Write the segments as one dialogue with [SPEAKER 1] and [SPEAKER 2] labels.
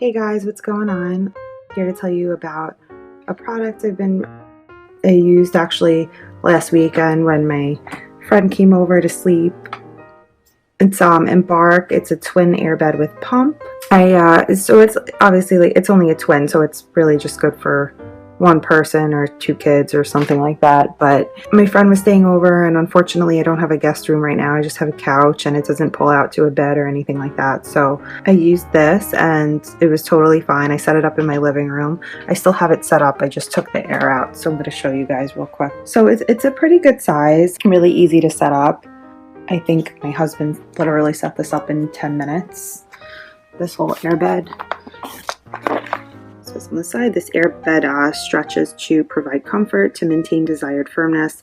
[SPEAKER 1] Hey guys, what's going on? Here to tell you about a product I used actually last weekend when my friend came over to sleep. It's Embark. It's a twin air bed with pump. So it's obviously it's only a twin, so it's really just good for one person or two kids or something like that. But my friend was staying over, and unfortunately I don't have a guest room right now. I just have a couch, and it doesn't pull out to a bed or anything like that. So I used this and it was totally fine. I set it up in my living room. I still have it set up. I just took the air out, so I'm going to show you guys real quick. So it's a pretty good size, really easy to set up. I think my husband literally set this up in 10 minutes. This whole air bed. So on the side, this air bed stretches to provide comfort, to maintain desired firmness,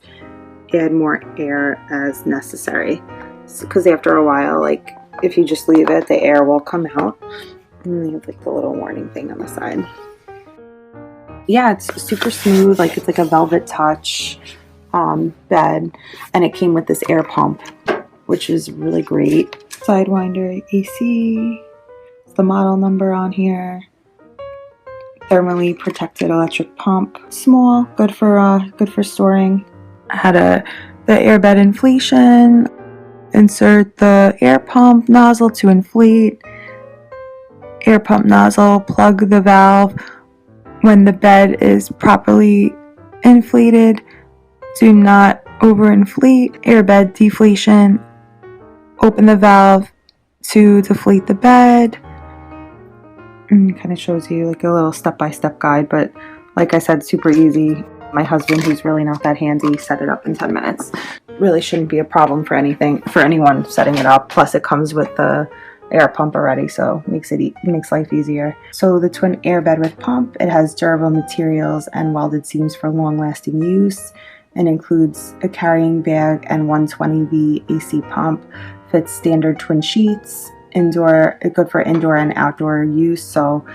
[SPEAKER 1] add more air as necessary. Because after a while, like if you just leave it, the air will come out. And they have like the little warning thing on the side. Yeah, it's super smooth, like it's like a velvet touch bed, and it came with this air pump, which is really great. Sidewinder AC, it's the model number on here. Thermally protected electric pump, small, good for storing. I had the airbed inflation. Insert the air pump nozzle to inflate. Air pump nozzle, plug the valve when the bed is properly inflated. Do not overinflate. Airbed deflation. Open the valve to deflate the bed. And it kind of shows you like a little step-by-step guide, but like I said, super easy. My husband, who's really not that handy, set it up in 10 minutes. Really shouldn't be a problem for anyone setting it up. Plus it comes with the air pump already, so makes life easier. So the twin air bed with pump, it has durable materials and welded seams for long-lasting use, and includes a carrying bag and 120V AC pump. Fits standard twin sheets. Good for indoor and outdoor use. So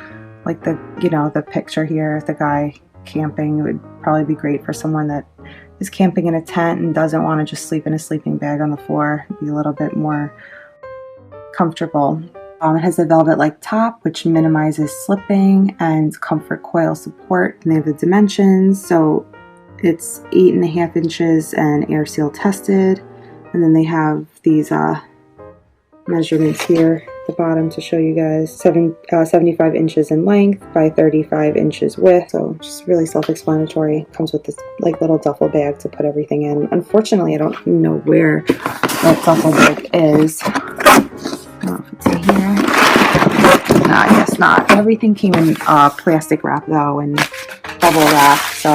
[SPEAKER 1] like the picture here, the guy camping, it would probably be great for someone that is camping in a tent and doesn't want to just sleep in a sleeping bag on the floor. It'd be a little bit more comfortable. It has a velvet-like top, which minimizes slipping, and comfort coil support. And they have the dimensions, so it's 8.5 inches and air seal tested. And then they have these measurements here at the bottom to show you guys. 75 inches in length by 35 inches width. So just really self-explanatory. Comes with this like little duffel bag to put everything in. Unfortunately, I don't know where that duffel bag is. I don't know if it's in here. No, I guess not. Everything came in plastic wrap though, and bubble wrap. So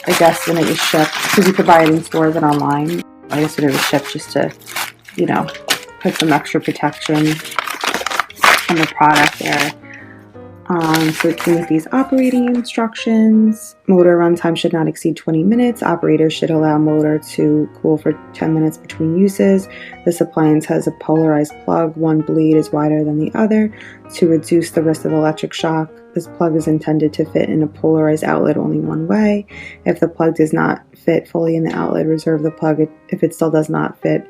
[SPEAKER 1] I guess when it was shipped, because you could buy it in stores and online, I guess when it was shipped, just to, put some extra protection on the product there. So it came with these operating instructions. Motor runtime should not exceed 20 minutes. Operators should allow motor to cool for 10 minutes between uses. This appliance has a polarized plug. One blade is wider than the other to reduce the risk of electric shock. This plug is intended to fit in a polarized outlet only one way. If the plug does not fit fully in the outlet, reserve the plug. If it still does not fit,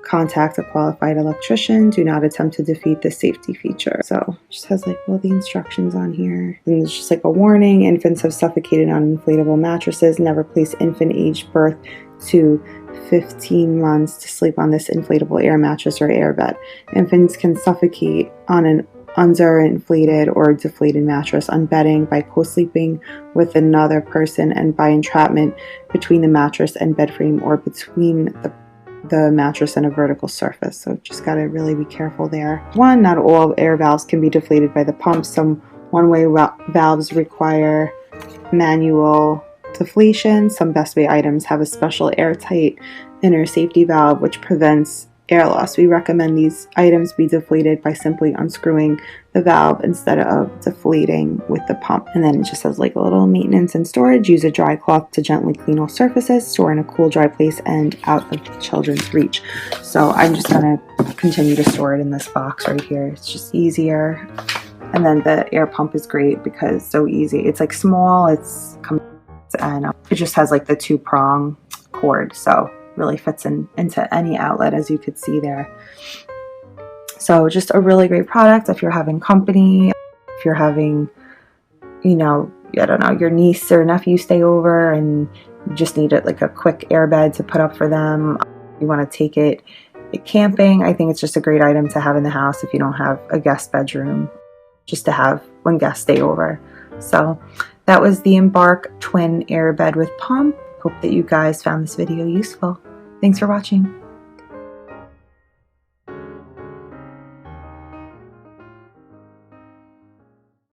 [SPEAKER 1] contact a qualified electrician. Do not attempt to defeat this safety feature. So it just has like all the instructions on here. And it's just like a warning. Infants have suffocated on inflatable mattresses. Never place infant aged birth to 15 months to sleep on this inflatable air mattress or air bed. Infants can suffocate on an underinflated or deflated mattress on bedding, by co-sleeping with another person, and by entrapment between the mattress and bed frame, or between the mattress and a vertical surface. So just got to really be careful there. One, not all air valves can be deflated by the pump. Some one-way valves require manual deflation. Some Best Way items have a special airtight inner safety valve which prevents air loss. We recommend these items be deflated by simply unscrewing the valve instead of deflating with the pump. And then it just says like a little maintenance and storage. Use a dry cloth to gently clean all surfaces. Store in a cool, dry place and out of children's reach. So I'm just going to continue to store it in this box right here. It's just easier. And then the air pump is great because it's so easy. It's like small, and it just has like the 2-prong cord. So really fits into any outlet, as you could see there. So just a really great product if you're having company, if you're having, you know, I don't know, your niece or nephew stay over and you just need it like a quick airbed to put up for them. You want to take it camping. I think it's just a great item to have in the house if you don't have a guest bedroom, just to have when guests stay over. So that was the Embark Twin Air Bed with pump. Hope that you guys found this video useful. Thanks for watching.